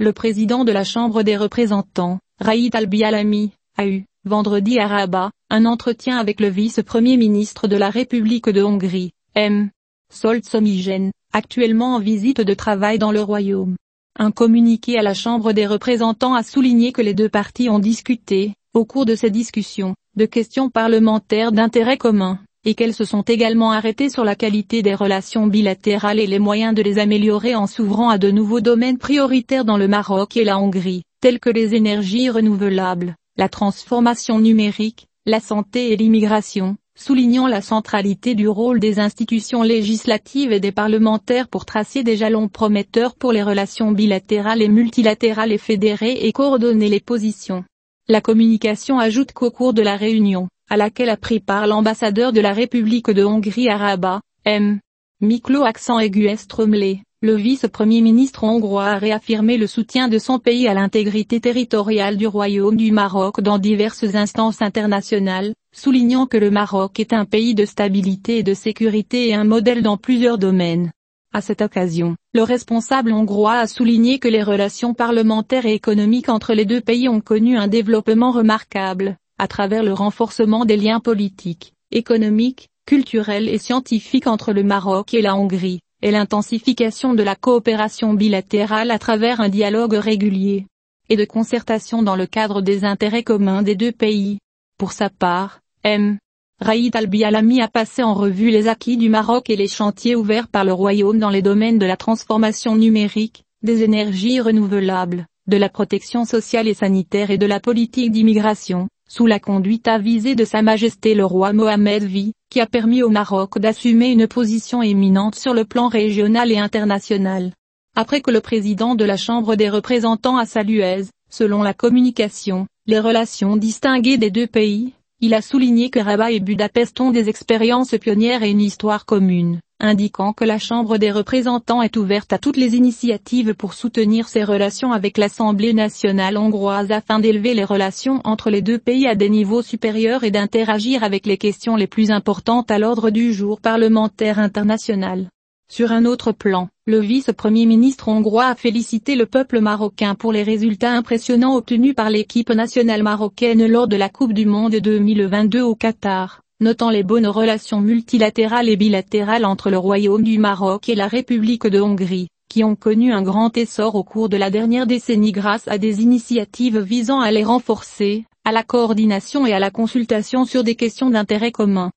Le président de la Chambre des représentants, Raït Albi-Alami, a eu, vendredi à Rabat, un entretien avec le vice-premier ministre de la République de Hongrie, M. Solzhenitsyn, actuellement en visite de travail dans le royaume. Un communiqué à la Chambre des représentants a souligné que les deux parties ont discuté, au cours de ces discussions, de questions parlementaires d'intérêt commun, et qu'elles se sont également arrêtées sur la qualité des relations bilatérales et les moyens de les améliorer en s'ouvrant à de nouveaux domaines prioritaires dans le Maroc et la Hongrie, tels que les énergies renouvelables, la transformation numérique, la santé et l'immigration, soulignant la centralité du rôle des institutions législatives et des parlementaires pour tracer des jalons prometteurs pour les relations bilatérales et multilatérales et fédérer et coordonner les positions. La communication ajoute qu'au cours de la réunion, à laquelle a pris part l'ambassadeur de la République de Hongrie à Rabat, M. Miklo Strömlé, le vice-premier ministre hongrois a réaffirmé le soutien de son pays à l'intégrité territoriale du Royaume du Maroc dans diverses instances internationales, soulignant que le Maroc est un pays de stabilité et de sécurité et un modèle dans plusieurs domaines. À cette occasion, le responsable hongrois a souligné que les relations parlementaires et économiques entre les deux pays ont connu un développement remarquable, à travers le renforcement des liens politiques, économiques, culturels et scientifiques entre le Maroc et la Hongrie, et l'intensification de la coopération bilatérale à travers un dialogue régulier et de concertation dans le cadre des intérêts communs des deux pays. Pour sa part, M. Raït Albi-Alami a passé en revue les acquis du Maroc et les chantiers ouverts par le Royaume dans les domaines de la transformation numérique, des énergies renouvelables, de la protection sociale et sanitaire et de la politique d'immigration, sous la conduite avisée de Sa Majesté le roi Mohammed V, qui a permis au Maroc d'assumer une position éminente sur le plan régional et international. Après que le président de la Chambre des représentants a salué, selon la communication, les relations distinguées des deux pays, il a souligné que Rabat et Budapest ont des expériences pionnières et une histoire commune, indiquant que la Chambre des représentants est ouverte à toutes les initiatives pour soutenir ses relations avec l'Assemblée nationale hongroise afin d'élever les relations entre les deux pays à des niveaux supérieurs et d'interagir avec les questions les plus importantes à l'ordre du jour parlementaire international. Sur un autre plan, le vice-premier ministre hongrois a félicité le peuple marocain pour les résultats impressionnants obtenus par l'équipe nationale marocaine lors de la Coupe du Monde 2022 au Qatar, notant les bonnes relations multilatérales et bilatérales entre le Royaume du Maroc et la République de Hongrie, qui ont connu un grand essor au cours de la dernière décennie grâce à des initiatives visant à les renforcer, à la coordination et à la consultation sur des questions d'intérêt commun.